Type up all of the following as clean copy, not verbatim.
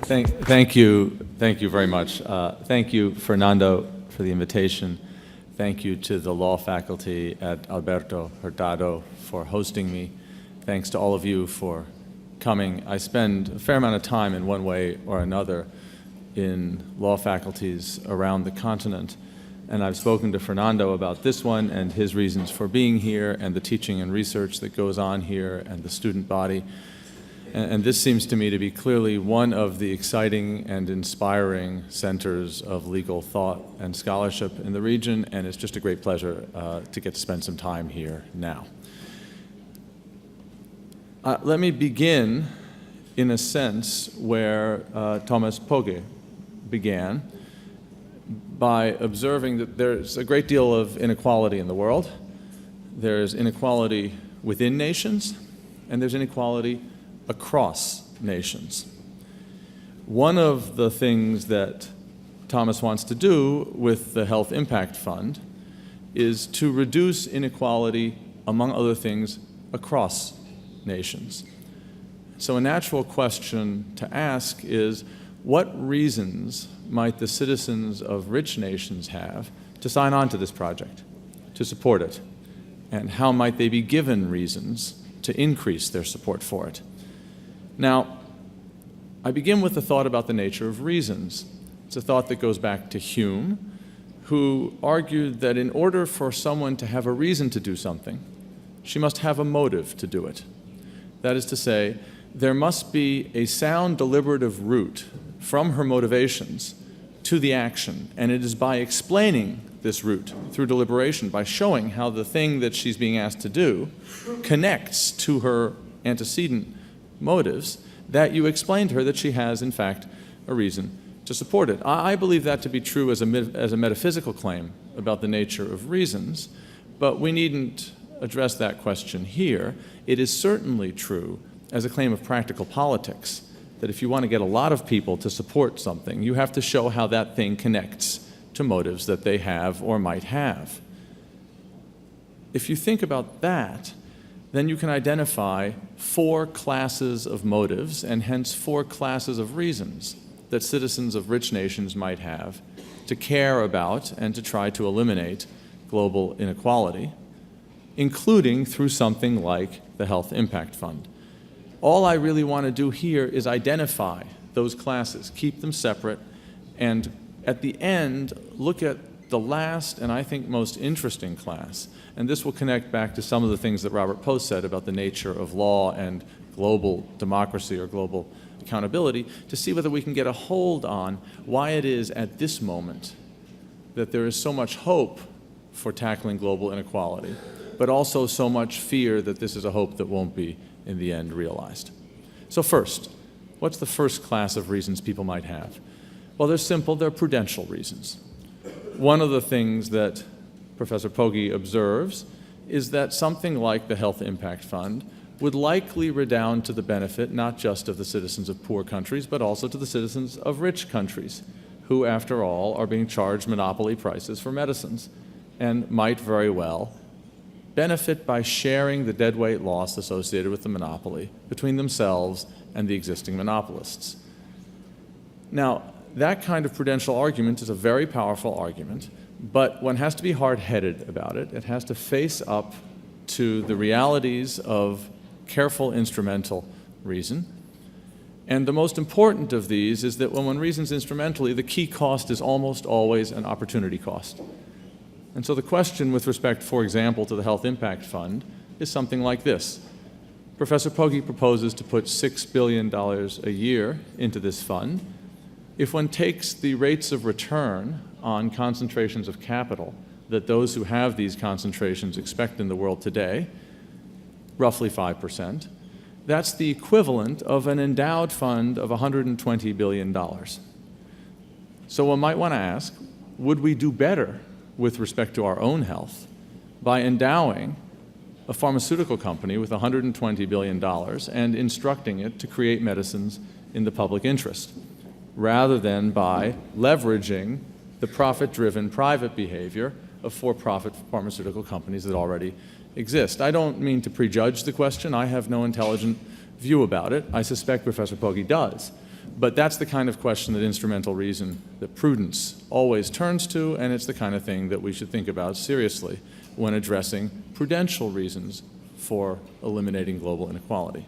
Thank you very much. Thank you, Fernando, for the invitation. Thank you to the law faculty at Alberto Hurtado for hosting me. Thanks to all of you for coming. I spend a fair amount of time in one way or another in law faculties around the continent, and I've spoken to Fernando about this one and his reasons for being here and the teaching and research that goes on here and the student body. And this seems to me to be clearly one of the exciting and inspiring centers of legal thought and scholarship in the region, and it's just a great pleasure to get to spend some time here now. Let me begin in a sense where Thomas Pogge began, by observing that there's a great deal of inequality in the world. There's inequality within nations, and there's inequality across nations. One of the things that Thomas wants to do with the Health Impact Fund is to reduce inequality, among other things, across nations. So a natural question to ask is, what reasons might the citizens of rich nations have to sign on to this project, to support it? And how might they be given reasons to increase their support for it? Now, I begin with a thought about the nature of reasons. It's a thought that goes back to Hume, who argued that in order for someone to have a reason to do something, she must have a motive to do it. That is to say, there must be a sound deliberative route from her motivations to the action, and it is by explaining this route through deliberation, by showing how the thing that she's being asked to do connects to her antecedent motives, that you explain to her that she has, in fact, a reason to support it. I believe that to be true as a metaphysical claim about the nature of reasons, but we needn't address that question here. It is certainly true as a claim of practical politics, that if you want to get a lot of people to support something, you have to show how that thing connects to motives that they have or might have. If you think about that, then you can identify 4 classes of motives and hence 4 classes of reasons that citizens of rich nations might have to care about and to try to eliminate global inequality, including through something like the Health Impact Fund. All I really want to do here is identify those classes, keep them separate, and at the end, look at the last and I think most interesting class. And this will connect back to some of the things that Robert Post said about the nature of law and global democracy or global accountability, to see whether we can get a hold on why it is at this moment that there is so much hope for tackling global inequality, but also so much fear that this is a hope that won't be, in the end, realized. So first, what's the first class of reasons people might have? Well, they're simple, they're prudential reasons. One of the things that Professor Pogge observes is that something like the Health Impact Fund would likely redound to the benefit not just of the citizens of poor countries, but also to the citizens of rich countries, who, after all, are being charged monopoly prices for medicines and might very well benefit by sharing the deadweight loss associated with the monopoly between themselves and the existing monopolists. Now, that kind of prudential argument is a very powerful argument, but one has to be hard-headed about it. It has to face up to the realities of careful instrumental reason. And the most important of these is that when one reasons instrumentally, the key cost is almost always an opportunity cost. And so the question with respect, for example, to the Health Impact Fund is something like this. Professor Pogge proposes to put $6 billion a year into this fund. If one takes the rates of return on concentrations of capital that those who have these concentrations expect in the world today, roughly 5%, that's the equivalent of an endowed fund of $120 billion. So one might want to ask, would we do better with respect to our own health by endowing a pharmaceutical company with $120 billion and instructing it to create medicines in the public interest, rather than by leveraging the profit-driven private behavior of for-profit pharmaceutical companies that already exist. I don't mean to prejudge the question. I have no intelligent view about it. I suspect Professor Pogge does. But that's the kind of question that instrumental reason, that prudence always turns to, and it's the kind of thing that we should think about seriously when addressing prudential reasons for eliminating global inequality.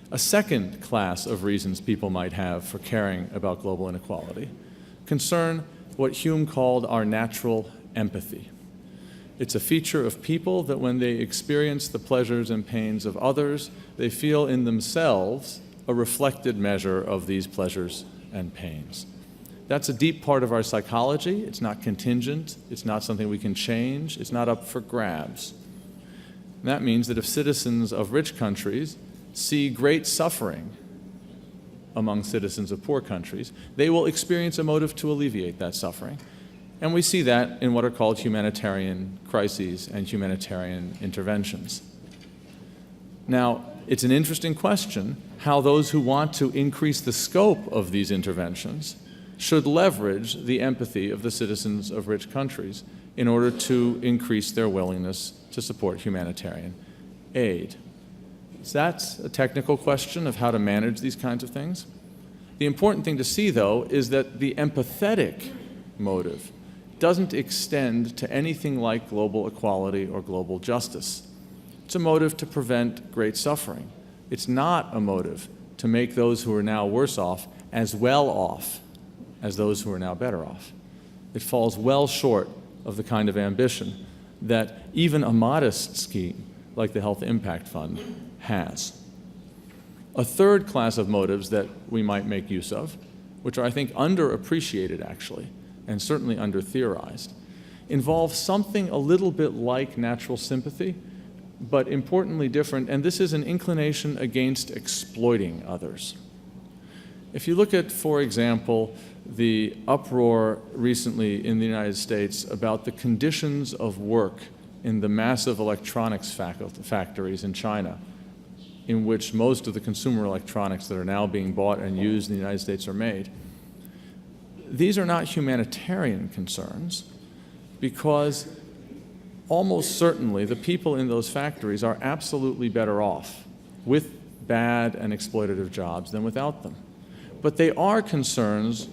A second class of reasons people might have for caring about global inequality concern what Hume called our natural empathy. It's a feature of people that when they experience the pleasures and pains of others, they feel in themselves a reflected measure of these pleasures and pains. That's a deep part of our psychology. It's not contingent. It's not something we can change. It's not up for grabs. And that means that if citizens of rich countries see great suffering among citizens of poor countries, they will experience a motive to alleviate that suffering. And we see that in what are called humanitarian crises and humanitarian interventions. Now, it's an interesting question how those who want to increase the scope of these interventions should leverage the empathy of the citizens of rich countries in order to increase their willingness to support humanitarian aid. So that's a technical question of how to manage these kinds of things. The important thing to see, though, is that the empathetic motive doesn't extend to anything like global equality or global justice. It's a motive to prevent great suffering. It's not a motive to make those who are now worse off as well off as those who are now better off. It falls well short of the kind of ambition that even a modest scheme like the Health Impact Fund has. A third class of motives that we might make use of, which are, I think, underappreciated actually, and certainly under-theorized, involve something a little bit like natural sympathy, but importantly different, and this is an inclination against exploiting others. If you look at, for example, the uproar recently in the United States about the conditions of work in the massive electronics factories in China, in which most of the consumer electronics that are now being bought and used in the United States are made, these are not humanitarian concerns because almost certainly the people in those factories are absolutely better off with bad and exploitative jobs than without them. But they are concerns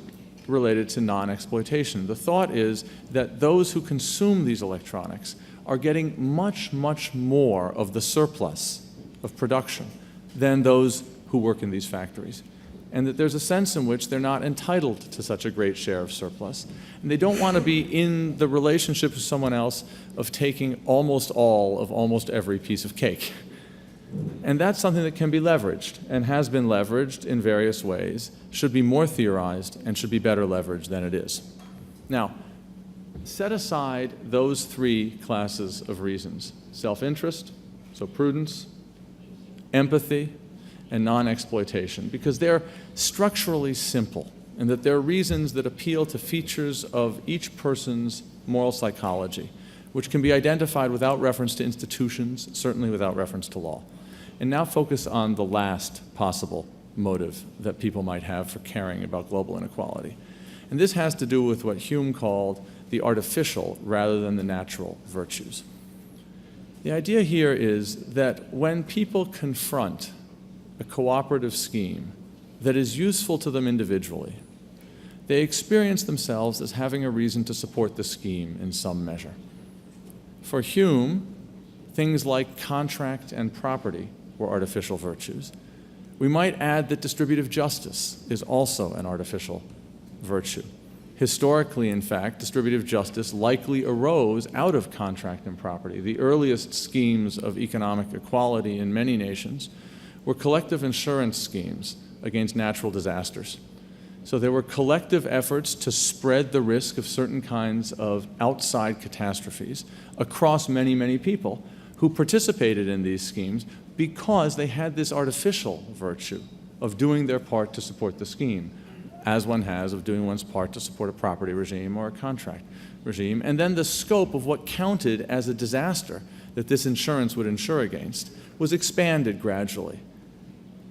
related to non-exploitation. The thought is that those who consume these electronics are getting much, much more of the surplus of production than those who work in these factories. And that there's a sense in which they're not entitled to such a great share of surplus. And they don't want to be in the relationship with someone else of taking almost all of almost every piece of cake. And that's something that can be leveraged and has been leveraged in various ways, should be more theorized, and should be better leveraged than it is. Now, set aside those three classes of reasons: self-interest, so prudence, empathy, and non-exploitation, because they're structurally simple, and that they're reasons that appeal to features of each person's moral psychology, which can be identified without reference to institutions, certainly without reference to law. And now focus on the last possible motive that people might have for caring about global inequality. And this has to do with what Hume called the artificial rather than the natural virtues. The idea here is that when people confront a cooperative scheme that is useful to them individually, they experience themselves as having a reason to support the scheme in some measure. For Hume, things like contract and property were artificial virtues. We might add that distributive justice is also an artificial virtue. Historically, in fact, distributive justice likely arose out of contract and property. The earliest schemes of economic equality in many nations were collective insurance schemes against natural disasters. So there were collective efforts to spread the risk of certain kinds of outside catastrophes across many, many people who participated in these schemes because they had this artificial virtue of doing their part to support the scheme, as one has of doing one's part to support a property regime or a contract regime. And then the scope of what counted as a disaster that this insurance would insure against was expanded gradually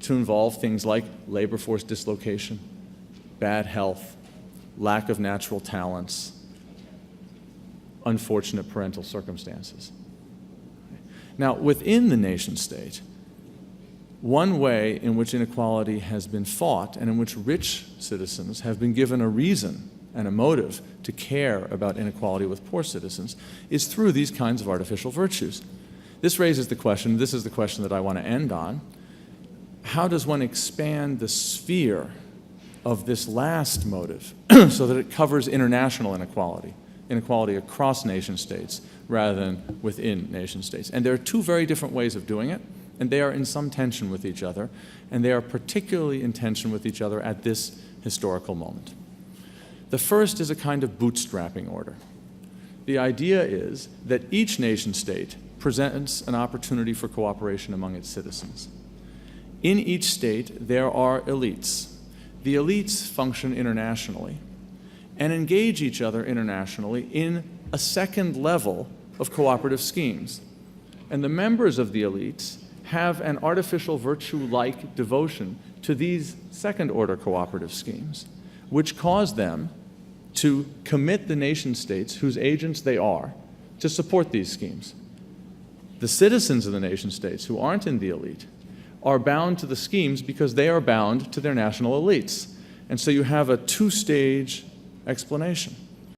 to involve things like labor force dislocation, bad health, lack of natural talents, unfortunate parental circumstances. Now, within the nation state, One way in which inequality has been fought and in which rich citizens have been given a reason and a motive to care about inequality with poor citizens is through these kinds of artificial virtues. This raises the question, this is the question that I want to end on, how does one expand the sphere of this last motive so that it covers international inequality, inequality across nation states rather than within nation states? And there are two very different ways of doing it, and they are in some tension with each other, and they are particularly in tension with each other at this historical moment. The first is a kind of bootstrapping order. The idea is that each nation state presents an opportunity for cooperation among its citizens. In each state, there are elites. The elites function internationally and engage each other internationally in a second level of cooperative schemes. And the members of the elites have an artificial virtue-like devotion to these second-order cooperative schemes, which cause them to commit the nation states whose agents they are to support these schemes. The citizens of the nation states who aren't in the elite are bound to the schemes because they are bound to their national elites. And so you have a two-stage explanation.